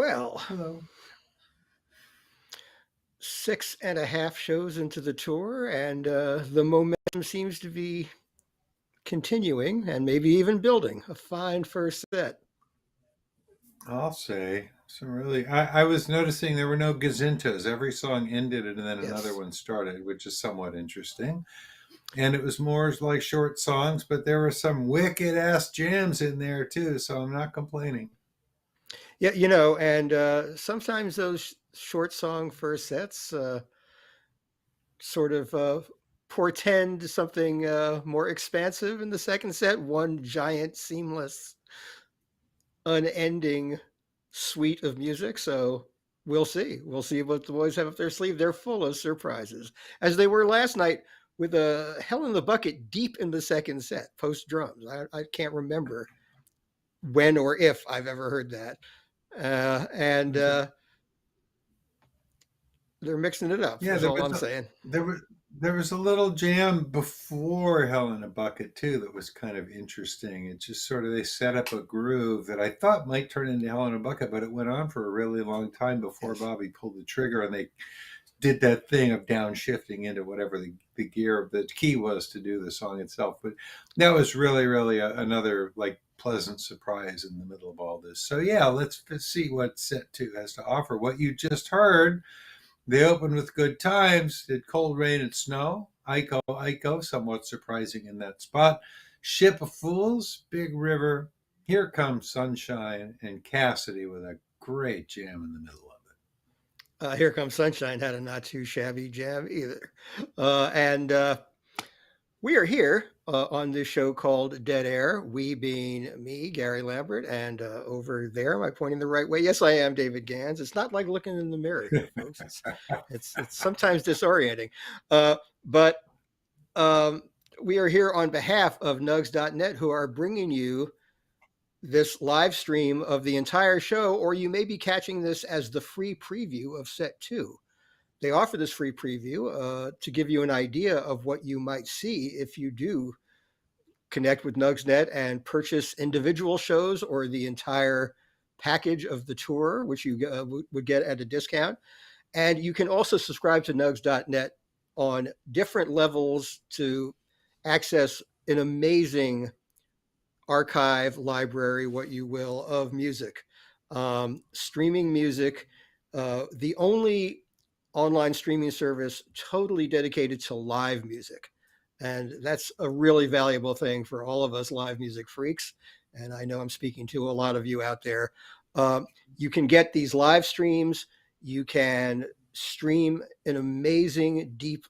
Well, Hello. 6.5 shows into the tour, and the momentum seems to be continuing and maybe even building. A fine first set. I'll say some really. I was noticing there were no gazintas. Every song ended and then another Yes. one started, which is somewhat interesting. And it was more like short songs, but there were some wicked ass jams in there too. So I'm not complaining. Yeah, and sometimes those short song first sets sort of portend something more expansive in the second set. One giant, seamless, unending suite of music. So we'll see. We'll see what the boys have up their sleeve. They're full of surprises, as they were last night with a Hell in the Bucket deep in the second set, post drums. I can't remember when or if I've ever heard that. And There's a, they're mixing it up, yeah, is all I'm saying. there was there was a little jam before Hell in a Bucket too that was kind of interesting. It just sort of they set up a groove that I thought might turn into Hell in a Bucket, but it went on for a really long time before Yes. Bobby pulled the trigger and they did that thing of downshifting into whatever the gear of the key was to do the song itself. But that was really another like pleasant surprise in the middle of all this. So yeah, let's see what set two has to offer. What you just heard, they opened with Good Times, did Cold Rain and Snow, Iko Iko, somewhat surprising in that spot. Ship of Fools, Big River, Here Comes Sunshine, and Cassidy with a great jam in the middle of it. Here Comes Sunshine had a not too shabby jam either. And We are here on this show called Dead Air. We being me, Gary Lambert, and over there, am I pointing the right way? Yes, I am, David Gans. It's not like looking in the mirror here, folks. It's sometimes disorienting, but um, we are here on behalf of Nugs.net, who are bringing you this live stream of the entire show, or you may be catching this as the free preview of set two. They offer this free preview to give you an idea of what you might see if you do connect with Nugsnet and purchase individual shows or the entire package of the tour, which you would get at a discount. And you can also subscribe to Nugs.net on different levels to access an amazing archive library, what you will, of music, streaming music. The only online streaming service totally dedicated to live music. And that's a really valuable thing for all of us live music freaks. And I know I'm speaking to a lot of you out there. You can get these live streams. You can stream an amazing, deep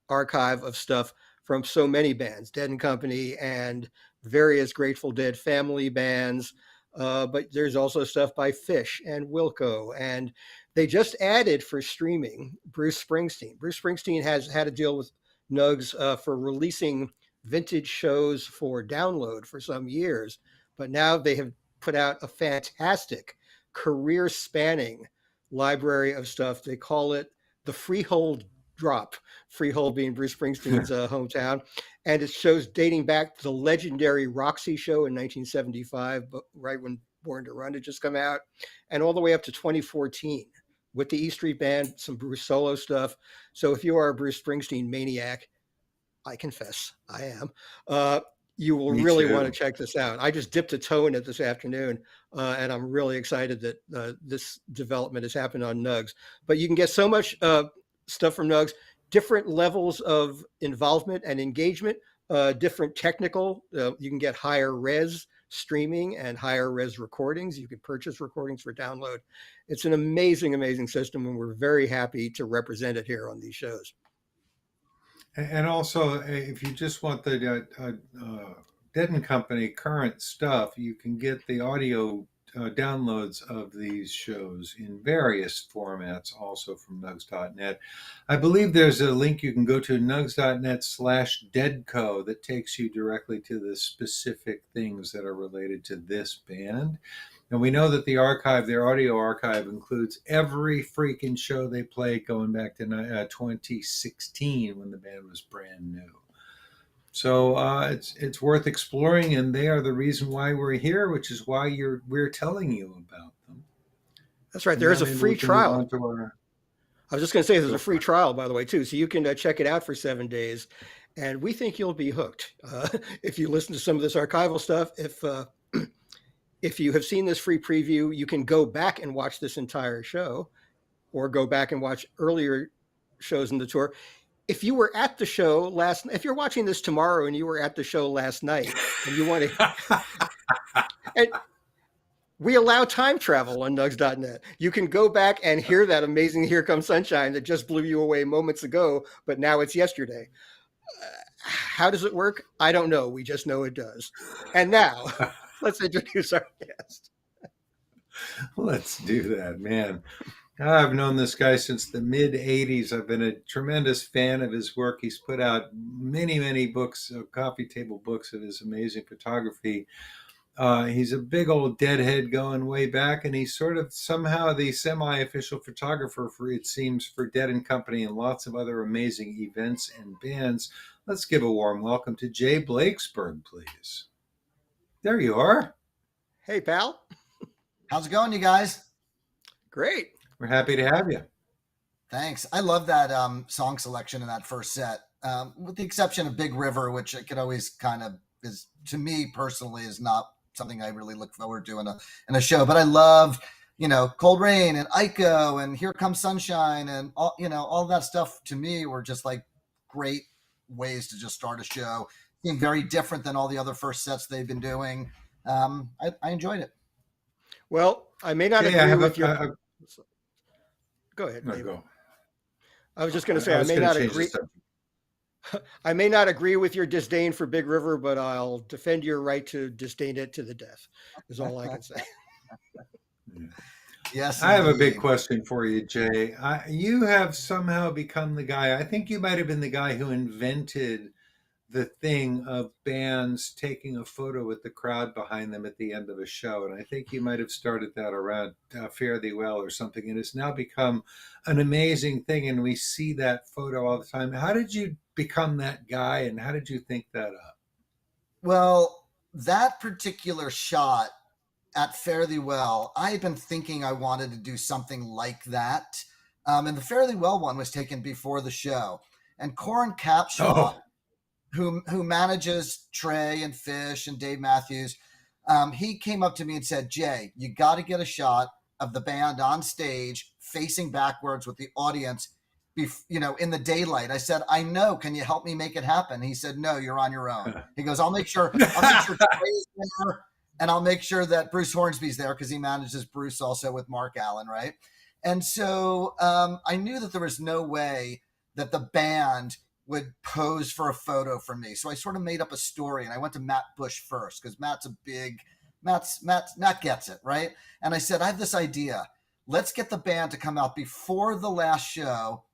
archive of stuff from so many bands, Dead and Company and various Grateful Dead family bands. But there's also stuff by Fish and Wilco. And they just added for streaming Bruce Springsteen. Bruce Springsteen has had a deal with Nugs for releasing vintage shows for download for some years. But now they have put out a fantastic career spanning library of stuff. They call it the Freehold Drop, Freehold being Bruce Springsteen's hometown. And it shows dating back to the legendary Roxy show in 1975, but right when Born to Run had just come out, and all the way up to 2014 with the E Street Band, some Bruce solo stuff. So if you are a Bruce Springsteen maniac, I confess I am. Uh, you will Me really want to too. check this out. I just dipped a toe in it this afternoon, and I'm really excited that this development has happened on Nugs. But you can get so much stuff from Nugs, different levels of involvement and engagement, different technical. You can get higher res streaming and higher res recordings. You can purchase recordings for download. It's an amazing, amazing system, and we're very happy to represent it here on these shows. And also, if you just want the Dead and Company current stuff, you can get the audio downloads of these shows in various formats also from nugs.net. I believe there's a link you can go to nugs.net/deadco that takes you directly to the specific things that are related to this band. And we know that the archive, their audio archive, includes every freaking show they played going back to 2016 when the band was brand new. So it's worth exploring, and they are the reason why we're here, which is why we're telling you about them. That's right. And There now is a maybe free we can move trial. on to our I was just going to say there's a go free for it. trial, by the way, too. So you can check it out for 7 days. And we think you'll be hooked if you listen to some of this archival stuff. If you have seen this free preview, you can go back and watch this entire show or go back and watch earlier shows in the tour. If you were at the show if you're watching this tomorrow and you were at the show last night and you want to, and we allow time travel on nugs.net. You can go back and hear that amazing Here Comes Sunshine that just blew you away moments ago, but now it's yesterday. How does it work? I don't know. We just know it does. And now let's introduce our guest. Let's do that, man. I've known this guy since the mid 80s. I've been a tremendous fan of his work. He's put out many, many books, coffee table books of his amazing photography. He's a big old deadhead going way back, and he's sort of somehow the semi-official photographer for, it seems, for Dead and Company and lots of other amazing events and bands. Let's give a warm welcome to Jay Blakesberg, please. There you are. Hey, pal. How's it going, you guys? Great. We're happy to have you. Thanks. I love that song selection in that first set, with the exception of Big River, which it could always kind of is, to me personally, is not something I really look forward to in a show. But I love, Cold Rain and Ico and Here Comes Sunshine and all that stuff. To me, were just like great ways to just start a show. Being very different than all the other first sets they've been doing. I enjoyed it. Well, I may not Jay, agree with your. Go ahead. No, go. I was just going to say I may not agree. I may not agree with your disdain for Big River, but I'll defend your right to disdain it to the death. Is all I can say. Yes, I have a big question for you, Jay. You have somehow become the guy. I think you might have been the guy who invented the thing of bands taking a photo with the crowd behind them at the end of a show. And I think you might have started that around Fare Thee Well or something. And it's now become an amazing thing. And we see that photo all the time. How did you become that guy? And how did you think that up? Well, that particular shot at Fare Thee Well, I had been thinking I wanted to do something like that. And the Fare Thee Well one was taken before the show. And Corin Capshaw, who manages Trey and Fish and Dave Matthews, he came up to me and said, Jay, you got to get a shot of the band on stage facing backwards with the audience, in the daylight. I said, I know. Can you help me make it happen? He said, no, you're on your own. He goes, I'll make sure Trey is there, and I'll make sure that Bruce Hornsby's there because he manages Bruce also with Mark Allen, right? And so I knew that there was no way that the band would pose for a photo for me. So I sort of made up a story, and I went to Matt Bush first because Matt gets it, right? And I said, I have this idea. Let's get the band to come out before the last show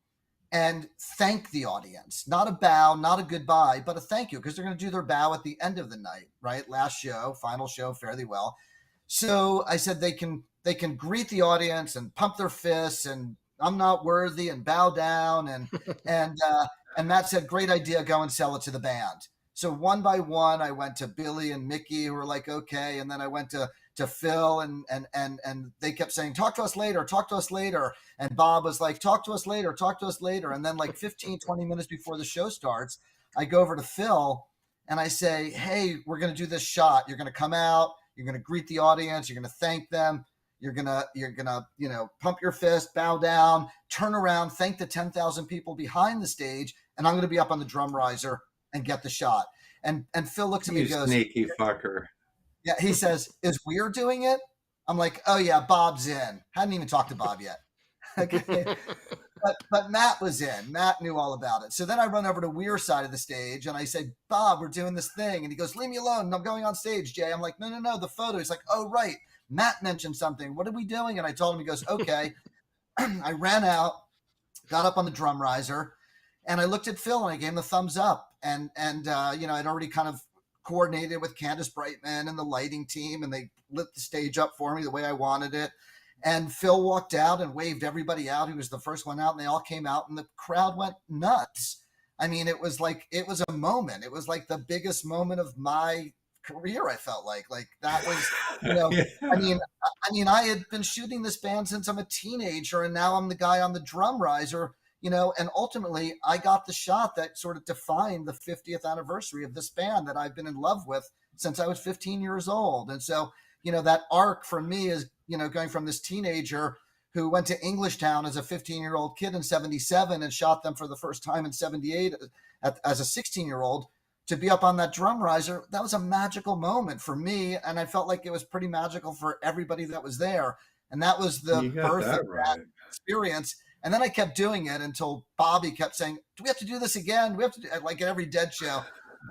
and thank the audience. Not a bow, not a goodbye, but a thank you, because they're going to do their bow at the end of the night, right? Last show, final show, Fare Thee Well. So I said they can greet the audience and pump their fists and I'm not worthy and bow down and Matt said, great idea, go and sell it to the band. So one by one, I went to Billy and Mickey, who were like, okay. And then I went to Phil and they kept saying, talk to us later, talk to us later. And Bob was like, talk to us later, talk to us later. And then like 15, 20 minutes before the show starts, I go over to Phil and I say, hey, we're going to do this shot. You're going to come out, you're going to greet the audience, you're going to thank them. You're gonna, pump your fist, bow down, turn around, thank the 10,000 people behind the stage, and I'm gonna be up on the drum riser and get the shot. And Phil looks at me and goes, sneaky fucker. Yeah, he says, is Weir doing it? I'm like, oh yeah, Bob's in. Hadn't even talked to Bob yet. Okay. But Matt was in. Matt knew all about it. So then I run over to Weir's side of the stage and I say, Bob, we're doing this thing. And he goes, leave me alone. I'm going on stage, Jay. I'm like, no, the photo. He's like, oh, right. Matt mentioned something. What are we doing? And I told him, he goes, okay. I ran out, got up on the drum riser, and I looked at Phil and I gave him the thumbs up. And I'd already kind of coordinated with Candace Brightman and the lighting team, and they lit the stage up for me the way I wanted it. And Phil walked out and waved everybody out. He was the first one out, and they all came out, and the crowd went nuts. I mean, it was a moment. It was like the biggest moment of my career. I felt like that was, you know, I Yeah. mean, I had been shooting this band since I'm a teenager, and now I'm the guy on the drum riser, and ultimately I got the shot that sort of defined the 50th anniversary of this band that I've been in love with since I was 15 years old. And so, that arc for me is, going from this teenager who went to Englishtown as a 15-year-old kid in 77 and shot them for the first time in 78 as a 16-year-old to be up on that drum riser. That was a magical moment for me. And I felt like it was pretty magical for everybody that was there. And that was the You got birth of that that right. experience. And then I kept doing it until Bobby kept saying, do we have to do this again? Do we have to do like at every Dead show?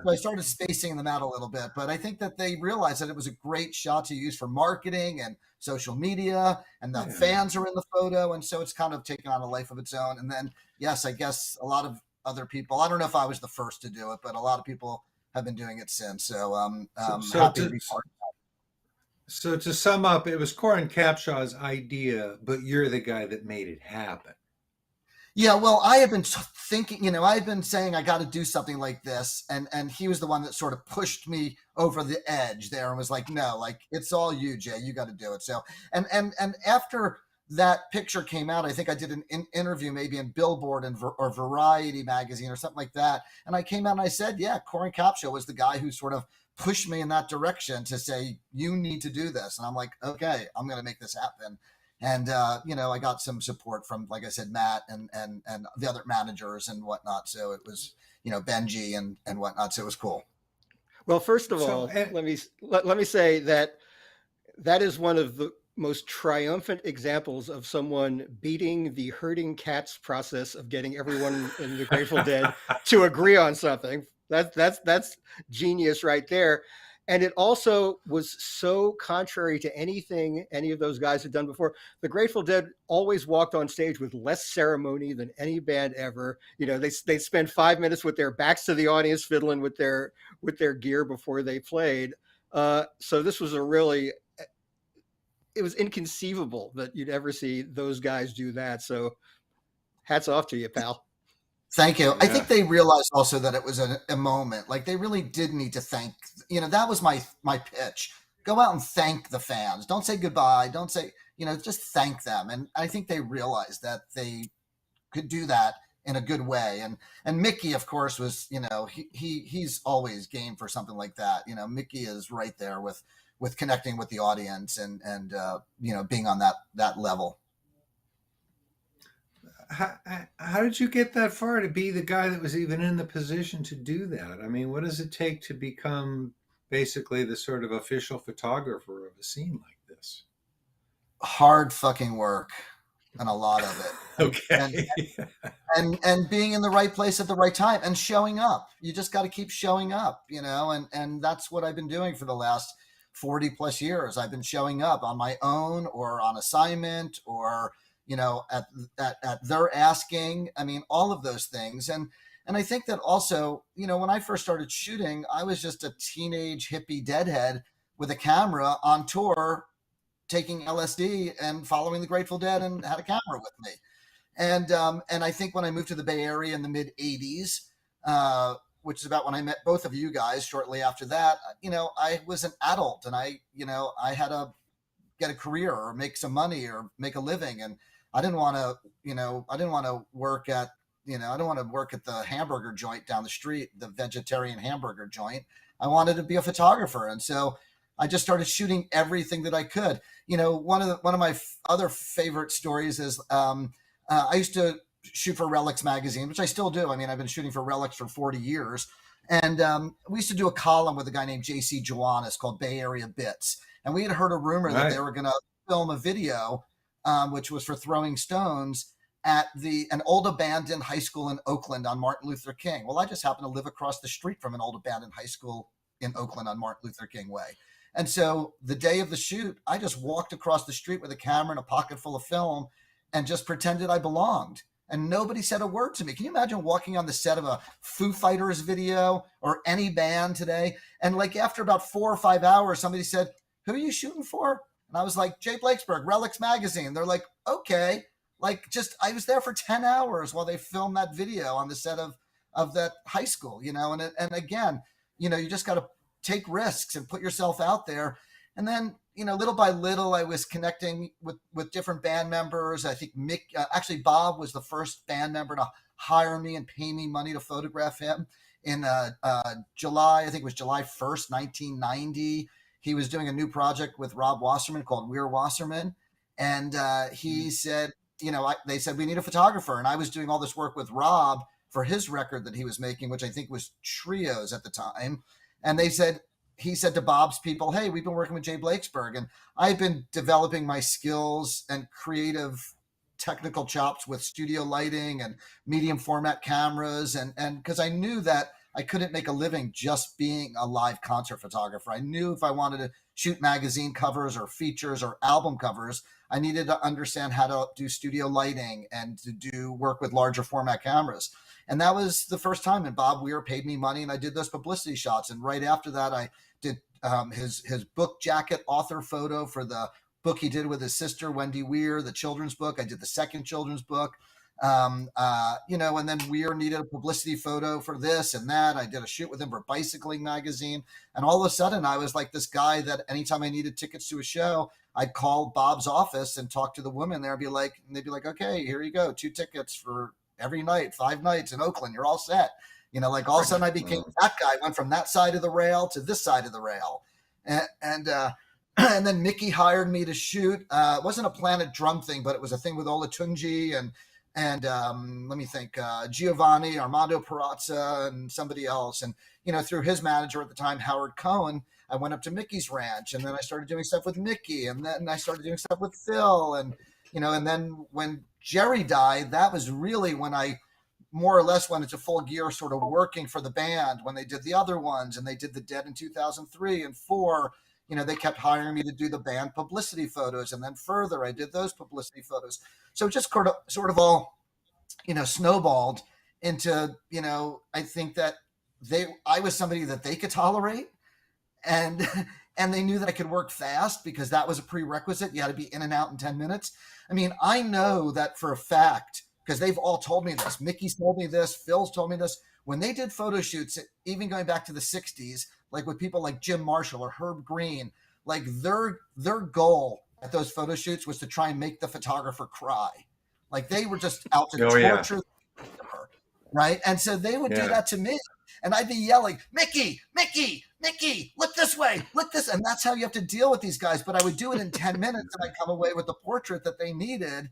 So I started spacing them out a little bit, but I think that they realized that it was a great shot to use for marketing and social media, and the Yeah. fans are in the photo. And so it's kind of taken on a life of its own. And then, yes, I guess a lot of other people, I don't know if I was the first to do it, but a lot of people have been doing it since. So So, so happy to to be part. so to sum up, it was Corin Capshaw's idea, but you're the guy that made it happen. Yeah, well, I have been thinking, I've been saying I got to do something like this, and he was the one that sort of pushed me over the edge there and was like, "No, like it's all you, Jay. You got to do it." So, and after that picture came out, I think I did an interview maybe in Billboard or Variety magazine or something like that, and I came out and I said, "Yeah, Corin Capshaw was the guy who sort of pushed me in that direction to say you need to do this," and I'm like, "Okay, I'm going to make this happen." And I got some support from, like I said, Matt and the other managers and whatnot. So it was, Benji and whatnot. So it was cool. Well, first of So, all, let me say that that is one of the most triumphant examples of someone beating the herding cats process of getting everyone in the Grateful Dead to agree on something. That's genius right there. And it also was so contrary to anything any of those guys had done before. The Grateful Dead always walked on stage with less ceremony than any band ever. They spend 5 minutes with their backs to the audience, fiddling with their gear before they played. So this was it was inconceivable that you'd ever see those guys do that. So hats off to you, pal. Thank you. I yeah. think they realized also that it was a moment. Like they really did need to thank. That was my pitch. Go out and thank the fans. Don't say goodbye. Don't say, just thank them. And I think they realized that they could do that in a good way. And Mickey, of course, was, he's always game for something like that. Mickey is right there with connecting with the audience and being on that level. How did you get that far to be the guy that was even in the position to do that? I mean, what does it take to become basically the sort of official photographer of a scene like this? Hard fucking work and a lot of it. And Okay. and being in the right place at the right time and showing up. You just got to keep showing up, and that's what I've been doing for the last 40 plus years. I've been showing up on my own or on assignment or at their asking. I mean, all of those things. And I think that also, when I first started shooting, I was just a teenage hippie deadhead with a camera on tour taking LSD and following the Grateful Dead and had a camera with me. And I think when I moved to the Bay Area in the mid '80s, which is about when I met both of you guys. Shortly after that, I was an adult and I had to get a career or make some money or make a living, and I didn't want to, work at, I don't want to work at the hamburger joint down the street, the vegetarian hamburger joint. I wanted to be a photographer, and so I just started shooting everything that I could. One of my other favorite stories is I used to shoot for Relics magazine, which I still do. I mean, I've been shooting for Relics for 40 years. And we used to do a column with a guy named JC Joannis called Bay Area Bits. And we had heard a rumor that Right. they were going to film a video, which was for Throwing Stones at an old abandoned high school in Oakland on Martin Luther King. Well, I just happen to live across the street from an old abandoned high school in Oakland on Martin Luther King Way. And so the day of the shoot, I just walked across the street with a camera and a pocket full of film and just pretended I belonged. And nobody said a word to me. Can you imagine walking on the set of a Foo Fighters video or any band today? And like after about 4 or 5 hours, somebody said, "Who are you shooting for?" And I was like, "Jay Blakesberg, Relics Magazine." They're like, "Okay." Like I was there for 10 hours while they filmed that video on the set of that high school, and again, you just got to take risks and put yourself out there. And then, little by little, I was connecting with different band members. I think actually Bob was the first band member to hire me and pay me money to photograph him in July. I think it was July 1st, 1990. He was doing a new project with Rob Wasserman called We're Wasserman. And he said, they said, we need a photographer. And I was doing all this work with Rob for his record that he was making, which I think was Trios at the time. And he said to Bob's people, hey, we've been working with Jay Blakesberg. And I've been developing my skills and creative technical chops with studio lighting and medium format cameras. And because I knew that I couldn't make a living just being a live concert photographer. I knew if I wanted to shoot magazine covers or features or album covers, I needed to understand how to do studio lighting and to do work with larger format cameras. And that was the first time. And Bob Weir paid me money, and I did those publicity shots. And right after that, I did his book jacket author photo for the book he did with his sister, Wendy Weir, the children's book. I did the second children's book. And then Weir needed a publicity photo for this and that. I did a shoot with him for Bicycling magazine. And all of a sudden I was like this guy that anytime I needed tickets to a show, I'd call Bob's office and talk to the women there and they'd be like, okay, here you go. 2 tickets for every night, 5 nights in Oakland. You're all set. All of a sudden I became that guy, went from that side of the rail to this side of the rail. And then Mickey hired me to shoot. It wasn't a Planet Drum thing, but it was a thing with Olatunji and let me think, Giovanni, Armando Perazza, and somebody else. And, through his manager at the time, Howard Cohen, I went up to Mickey's ranch, and then I started doing stuff with Mickey, and then I started doing stuff with Phil. And, and then when Jerry died, that was really when I more or less went into full gear, sort of working for the band when they did the other ones, and they did the Dead in 2003 and 4. They kept hiring me to do the band publicity photos. And then further, I did those publicity photos. So it just sort of all, snowballed into, I think that I was somebody that they could tolerate. And they knew that I could work fast because that was a prerequisite. You had to be in and out in 10 minutes. I mean, I know that for a fact, because they've all told me this. Mickey's told me this. Phil's told me this. When they did photo shoots, even going back to the 60s, like with people like Jim Marshall or Herb Green, like their goal at those photo shoots was to try and make the photographer cry. Like they were just out to torture the photographer, right? And so they would do that to me. And I'd be yelling, Mickey, Mickey, Mickey, look this way, look this. And that's how you have to deal with these guys. But I would do it in 10 minutes and I'd come away with the portrait that they needed.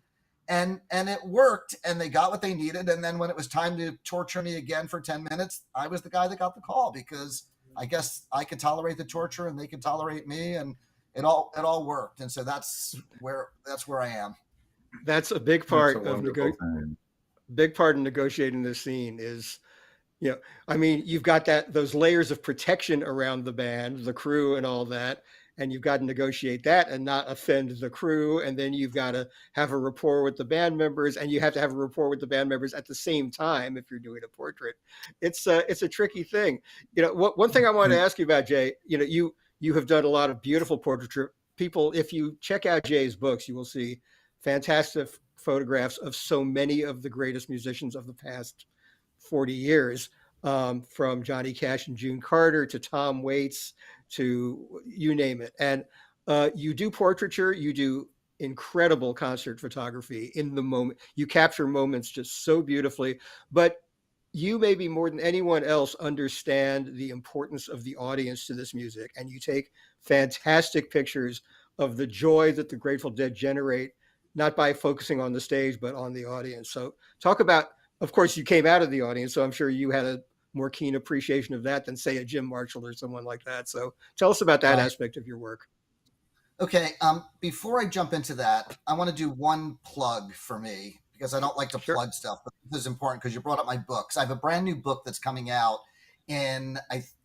And it worked, and they got what they needed. And then when it was time to torture me again for 10 minutes, I was the guy that got the call because I guess I could tolerate the torture and they could tolerate me, and it all worked. And so that's where I am. That's a big part of negotiating this scene is, I mean, you've got those layers of protection around the band, the crew and all that. And you've got to negotiate that and not offend the crew. And then you've got to have a rapport with the band members, and you have to have a rapport with the band members at the same time if you're doing a portrait. It's a tricky thing. One thing I wanted to ask you about, Jay, you have done a lot of beautiful portraiture. People, if you check out Jay's books, you will see fantastic photographs of so many of the greatest musicians of the past 40 years, from Johnny Cash and June Carter to Tom Waits to you name it. And you do portraiture, you do incredible concert photography in the moment. You capture moments just so beautifully, but you maybe more than anyone else understand the importance of the audience to this music. And you take fantastic pictures of the joy that the Grateful Dead generate, not by focusing on the stage, but on the audience. So talk about, of course, you came out of the audience, so I'm sure you had a more keen appreciation of that than, say, a Jim Marshall or someone like that. So tell us about that aspect of your work. Okay. Before I jump into that, I want to do one plug for me because I don't like to plug stuff, but this is important because you brought up my books. I have a brand new book that's coming out in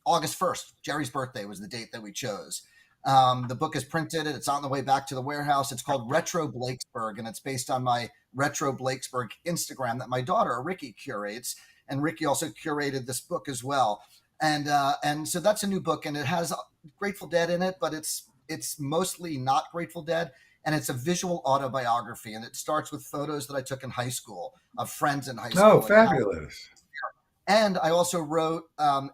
August 1st. Jerry's birthday was the date that we chose. The book is printed and it's on the way back to the warehouse. It's called Retro Blakesberg, and it's based on my Retro Blakesberg Instagram that my daughter, Ricky, curates. And Ricky also curated this book as well. And so that's a new book, and it has Grateful Dead in it, but it's mostly not Grateful Dead. And it's a visual autobiography. And it starts with photos that I took in high school of friends in high school. Oh, fabulous. And I also wrote,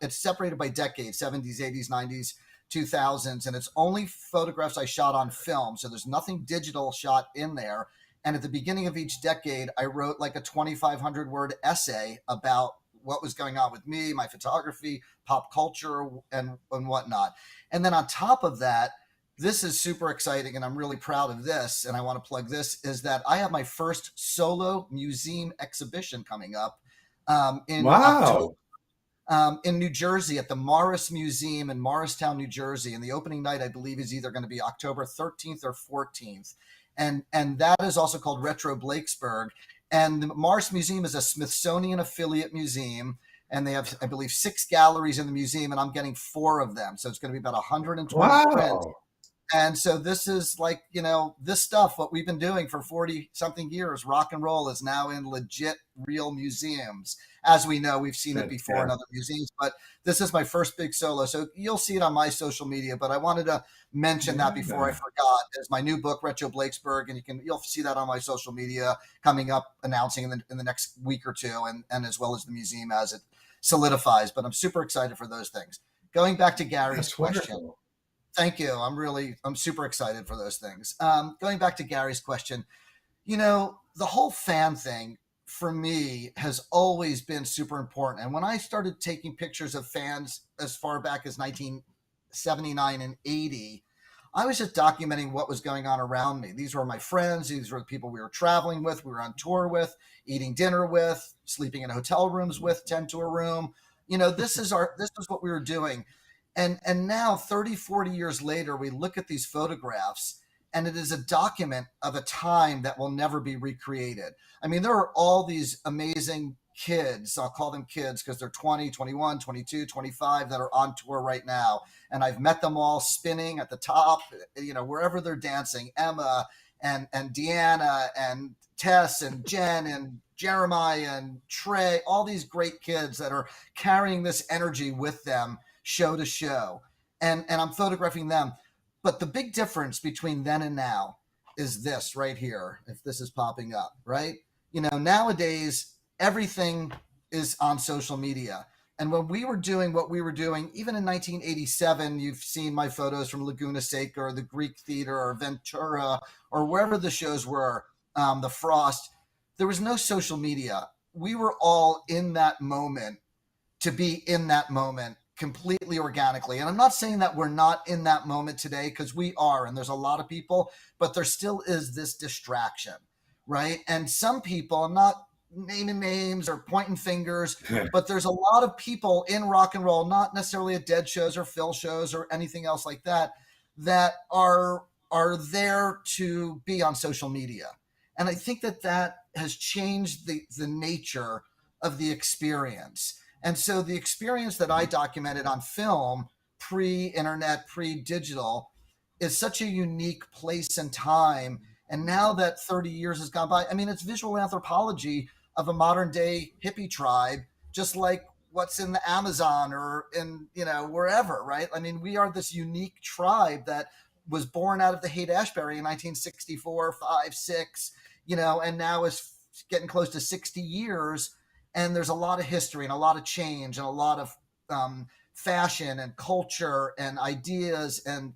it's separated by decades, 70s, 80s, 90s, 2000s, and it's only photographs I shot on film. So there's nothing digital shot in there. And at the beginning of each decade, I wrote like a 2,500 word essay about what was going on with me, my photography, pop culture, and whatnot. And then on top of that, this is super exciting, and I'm really proud of this. And I want to plug this is that I have my first solo museum exhibition coming up in October Wow. in New Jersey at the Morris Museum in Morristown, New Jersey. And the opening night, I believe, is either going to be October 13th or 14th. And that is also called Retro Blakesburg. And the Morris Museum is a Smithsonian affiliate museum. And they have, I believe, 6 galleries in the museum, and I'm getting 4 of them. So it's going to be about 120 prints. Wow. And so this is like, this stuff, what we've been doing for 40 something years, rock and roll is now in legit real museums. As we know, we've seen it before in other museums, but this is my first big solo. So you'll see it on my social media, but I wanted to mention that before I forgot. There's my new book, Retro Blakesburg, and you'll see that on my social media coming up, announcing in the next week or two, and as well as the museum as it solidifies. But I'm super excited for those things. Going back to Gary's question. Wonderful. Thank you. I'm super excited for those things. Going back to Gary's question, the whole fan thing for me has always been super important. And when I started taking pictures of fans as far back as 1979 and 80, I was just documenting what was going on around me. These were my friends. These were the people we were traveling with, we were on tour with, eating dinner with, sleeping in hotel rooms with, 10 to a room. This is what we were doing. And now 30, 40 years later, we look at these photographs and it is a document of a time that will never be recreated. I mean, there are all these amazing kids. I'll call them kids because they're 20, 21, 22, 25 that are on tour right now. And I've met them all spinning at the top, wherever they're dancing. Emma and Deanna and Tess and Jen and Jeremiah and Trey, all these great kids that are carrying this energy with them show to show, and I'm photographing them. But the big difference between then and now is this right here, if this is popping up, right? Nowadays everything is on social media. And when we were doing what we were doing, even in 1987, you've seen my photos from Laguna Seca or the Greek Theater or Ventura or wherever the shows were, the Frost. There was no social media. We were all in that moment to be in that moment completely organically. And I'm not saying that we're not in that moment today, because we are, and there's a lot of people, but there still is this distraction, right? And some people, I'm not naming names or pointing fingers, but there's a lot of people in rock and roll, not necessarily at Dead shows or Phil shows or anything else like that, that are there to be on social media. And I think that has changed the nature of the experience. And so the experience that I documented on film, pre-internet, pre-digital, is such a unique place and time. And now that 30 years has gone by, I mean, it's visual anthropology of a modern day hippie tribe, just like what's in the Amazon or in, wherever, right? I mean, we are this unique tribe that was born out of the Haight-Ashbury in 1964, 5, 6, and now is getting close to 60 years. And there's a lot of history and a lot of change and a lot of fashion and culture and ideas and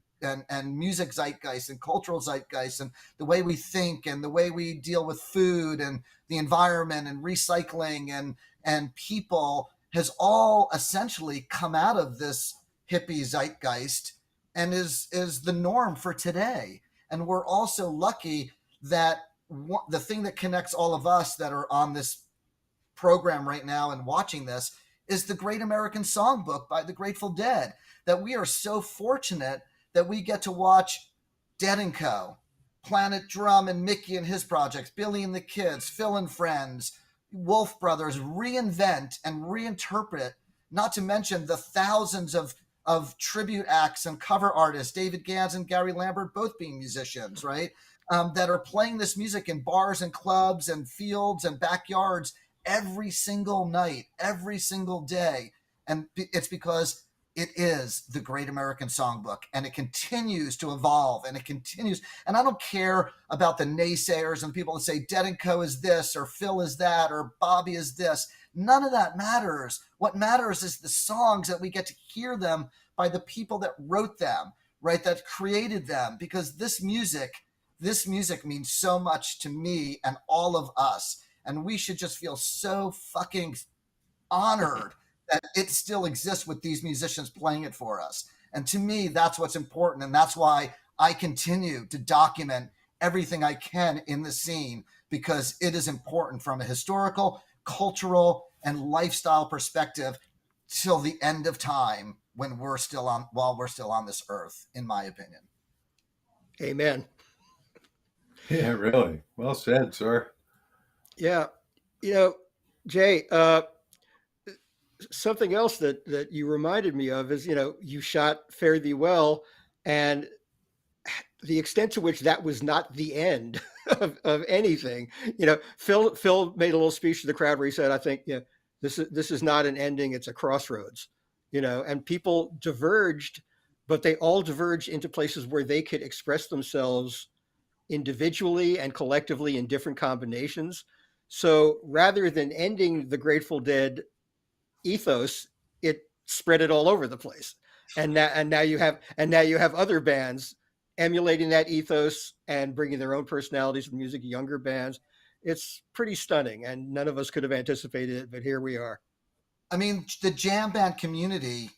music zeitgeist and cultural zeitgeist and the way we think and the way we deal with food and the environment and recycling and people has all essentially come out of this hippie zeitgeist and is the norm for today. And we're also lucky that the thing that connects all of us that are on this program right now and watching this is the Great American Songbook by the Grateful Dead, that we are so fortunate that we get to watch Dead & Co., Planet Drum and Mickey and his projects, Billy and the Kids, Phil and Friends, Wolf Brothers reinvent and reinterpret, not to mention the thousands of tribute acts and cover artists, David Gans and Gary Lambert, both being musicians, right? That are playing this music in bars and clubs and fields and backyards every single night, every single day. And it's because it is the Great American Songbook, and it continues to evolve, and it continues. And I don't care about the naysayers and people that say Dead and Co is this, or Phil is that, or Bobby is this. None of that matters. What matters is the songs that we get to hear them by the people that wrote them, right? That created them, because this music means so much to me and all of us. And we should just feel so fucking honored that it still exists with these musicians playing it for us. And to me, that's what's important. And that's why I continue to document everything I can in the scene, because it is important from a historical, cultural, and lifestyle perspective till the end of time, while we're still on this earth, in my opinion. Amen. Yeah, really. Well said, sir. Yeah. You know, Jay, something else that you reminded me of is, you shot Fare Thee Well, and the extent to which that was not the end of anything. Phil made a little speech to the crowd where he said, I think, this is not an ending, it's a crossroads. And people diverged, but they all diverged into places where they could express themselves individually and collectively in different combinations. So rather than ending the Grateful Dead ethos, it spread it all over the place. And now you have other bands emulating that ethos and bringing their own personalities to music, younger bands. It's pretty stunning, and none of us could have anticipated it, but here we are. I mean, the jam band community,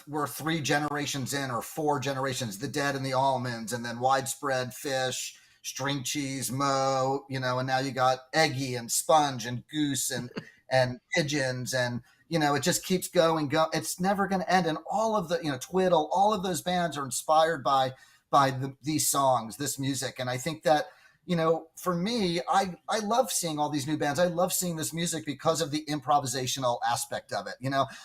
we're 3 generations in, or 4 generations, the Dead and the Almonds, and then Widespread, Fish, String Cheese, Mo, and now you got Eggy and Sponge and Goose and Pigeons, and it just keeps going. It's never going to end. And all of the, Twiddle, all of those bands are inspired by these songs, this music. And I think that, for me, I love seeing all these new bands. I love seeing this music because of the improvisational aspect of it.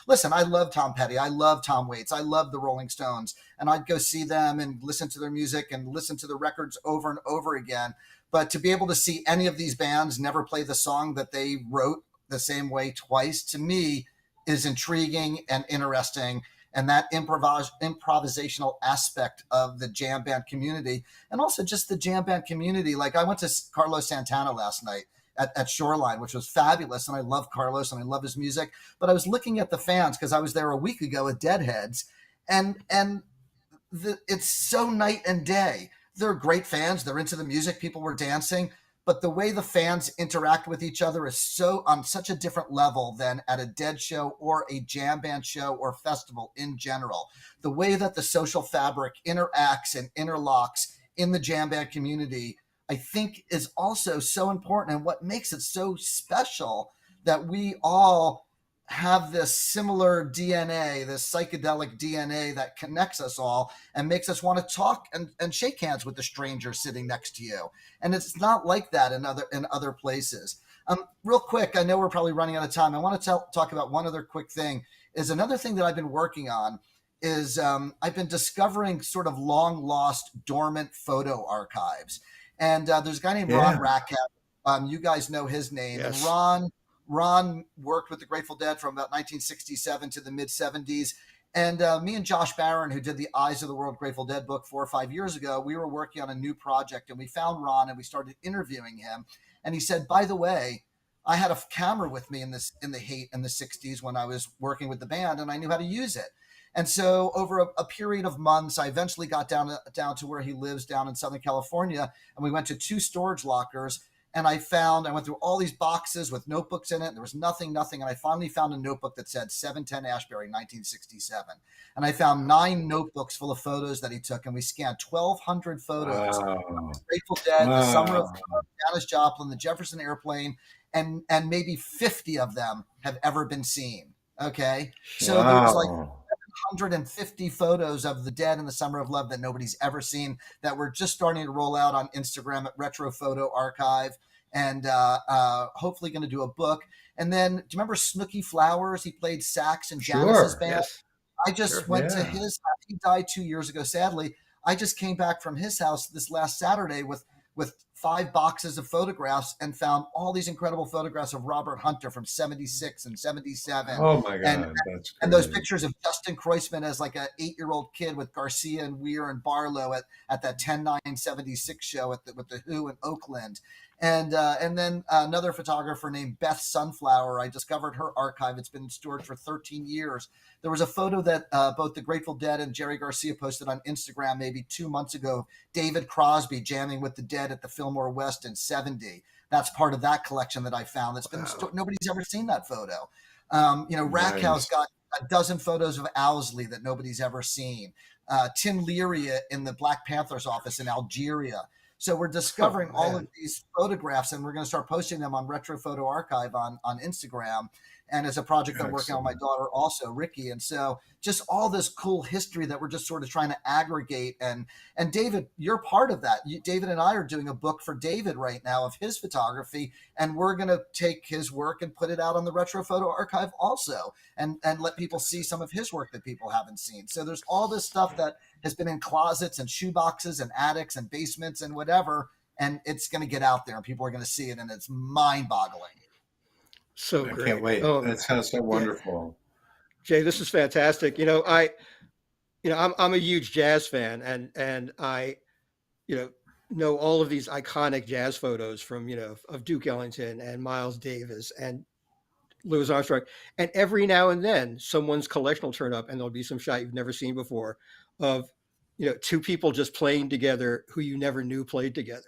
Listen, I love Tom Petty. I love Tom Waits. I love the Rolling Stones. And I'd go see them and listen to their music and listen to the records over and over again. But to be able to see any of these bands never play the song that they wrote the same way twice, to me, is intriguing and interesting. And that improvisational aspect of the jam band community, and also just the jam band community. Like, I went to Carlos Santana last night at Shoreline, which was fabulous. And I love Carlos and I love his music. But I was looking at the fans, because I was there a week ago with Deadheads, and it's so night and day. They're great fans. They're into the music. People were dancing. But the way the fans interact with each other is so on such a different level than at a Dead show or a jam band show or festival in general. The way that the social fabric interacts and interlocks in the jam band community, I think, is also so important, and what makes it so special, that we all have this similar DNA, this psychedelic DNA that connects us all and makes us want to talk and shake hands with the stranger sitting next to you. And it's not like that in other places. Real quick, I know we're probably running out of time. I want to talk about one other quick thing. Is another thing that I've been working on is I've been discovering sort of long lost, dormant photo archives. And there's a guy named Ron Rackett. You guys know his name. Yes. And Ron worked with the Grateful Dead from about 1967 to the mid 70s. And me and Josh Barron, who did the Eyes of the World Grateful Dead book 4 or 5 years ago, we were working on a new project, and we found Ron and we started interviewing him. And he said, by the way, I had a camera with me in the 60s when I was working with the band, and I knew how to use it. And so over a period of months, I eventually got down to where he lives down in Southern California, and we went to 2 storage lockers. And I went through all these boxes with notebooks in it. There was nothing. And I finally found a notebook that said 710 Ashbury, 1967. And I found 9 notebooks full of photos that he took. And we scanned 1,200 photos. Wow. Grateful Dead, Wow. The Summer of Love, Janis Joplin, the Jefferson Airplane, and maybe 50 of them have ever been seen. Okay. So there's like 150 photos of the Dead in the Summer of Love that nobody's ever seen, that we're just starting to roll out on Instagram at Retro Photo Archive, and hopefully going to do a book. And then, do you remember Snooky Flowers? He played sax in Janis's band. Yes. I just went to his. He died 2 years ago, sadly. I just came back from his house this last Saturday with 5 boxes of photographs and found all these incredible photographs of Robert Hunter from 76 and 77. Oh my And God, that's and those great. pictures of Justin Kreuzman as like a 8-year-old kid with Garcia and Weir and Barlow at that 10/9/76 show with the Who in Oakland. And then another photographer named Beth Sunflower. I discovered her archive. It's been stored for 13 years. There was a photo that both the Grateful Dead and Jerry Garcia posted on Instagram maybe 2 months ago. David Crosby jamming with the Dead at the Fillmore West in '70. That's part of that collection that I found. That's been nobody's ever seen that photo. Rackhouse Nice. got a dozen photos of Owsley that nobody's ever seen. Tim Leary in the Black Panthers office in Algeria. So we're discovering all of these photographs, and we're going to start posting them on Retro Photo Archive on Instagram. And it's a project I'm working on with my daughter also, Ricky. And so just all this cool history that we're just sort of trying to aggregate. And David, you're part of that. David and I are doing a book for David right now of his photography, and we're going to take his work and put it out on the Retro Photo Archive also, and let people see some of his work that people haven't seen. So there's all this stuff that has been in closets and shoeboxes and attics and basements and whatever, and it's going to get out there and people are going to see it, and it's mind-boggling. So I great. can't wait. That sounds so wonderful. Yeah. Jay, this is fantastic. I'm a huge jazz fan, and I, know all of these iconic jazz photos from, of Duke Ellington and Miles Davis and Louis Armstrong. And every now and then someone's collection will turn up and there'll be some shot you've never seen before of, two people just playing together who you never knew played together,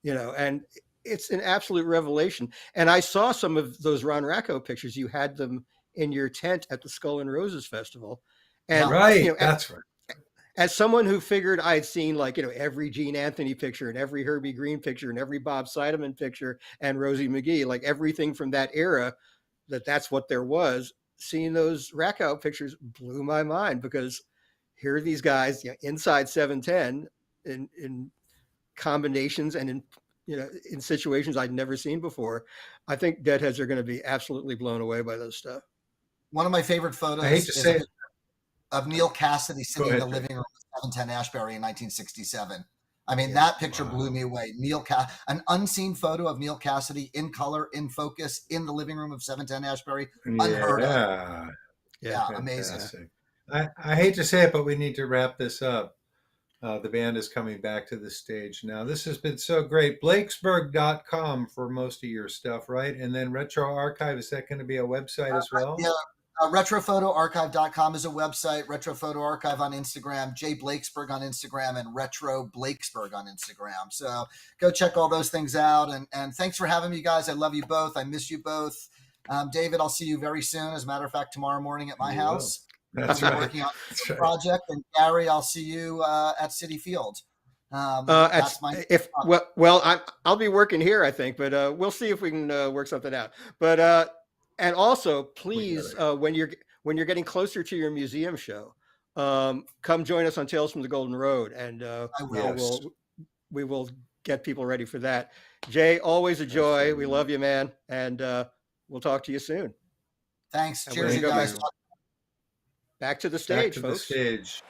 and it's an absolute revelation. And I saw some of those Ron Racco pictures. You had them in your tent at the Skull and Roses Festival. And, Right. That's right. as someone who figured I had seen every Gene Anthony picture and every Herbie Green picture and every Bob Seidemann picture and Rosie McGee, like everything from that era, that's what there was. Seeing those Racco pictures blew my mind, because here are these guys inside 710 in combinations and in situations I'd never seen before. I think Deadheads are going to be absolutely blown away by those stuff. One of my favorite photos I hate to say it. Of Neil Cassidy sitting in the living room of 710 Ashbury in 1967. I mean, that picture blew me away. An unseen photo of Neil Cassidy in color, in focus, in the living room of 710 Ashbury. Unheard of. Yeah, amazing. I hate to say it, but we need to wrap this up. The band is coming back to the stage now. This has been so great. Blakesburg.com for most of your stuff, right? And then Retro Archive, is that going to be a website as well? Yeah. Retrophotoarchive.com is a website. Retro Photo Archive on Instagram, Jay Blakesburg on Instagram, and Retro Blakesburg on Instagram. So go check all those things out. And thanks for having me, guys. I love you both. I miss you both. David, I'll see you very soon. As a matter of fact, tomorrow morning at my house. That's right. Working on the project. And Gary, I'll see you at Citi Field. That's my I'll be working here, I think, but we'll see if we can work something out. But and also, please, when you're getting closer to your museum show, come join us on Tales from the Golden Road, and we will get people ready for that. Jay, always a joy. Absolutely. We love you, man, and we'll talk to you soon. Thanks. Cheers, you guys. Back to the stage, Back to folks. The stage.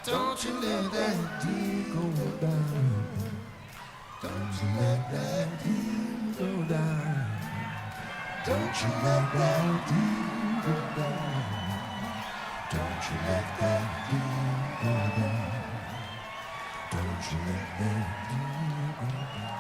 Don't you let that deal go down. Don't you let that deal go down. Don't you let that deal go down. Don't you let that deal go down. Don't you let that deal go down.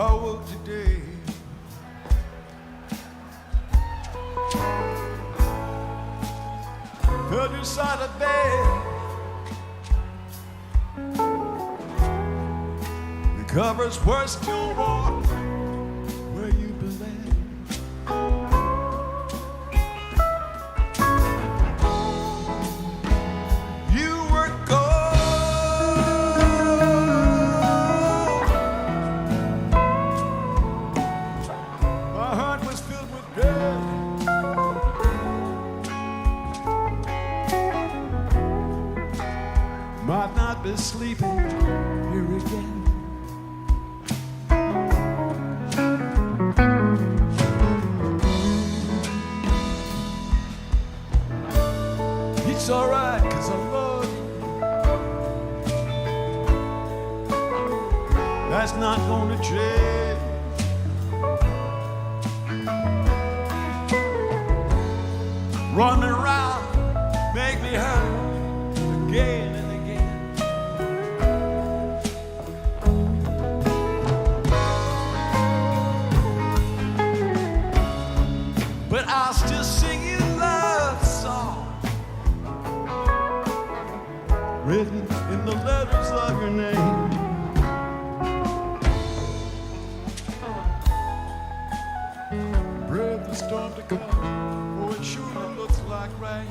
Oh, today fell inside the bed. The covers were still warm where you belong. You were gone. My heart was filled with dread. Might not be sleeping here again. It's alright, 'cause I love you. That's not gonna change. Running around, make me hurt again and again. But I'll still sing you love song written in the letters of your name. Brave the storm to come, oh it surely looks like rain.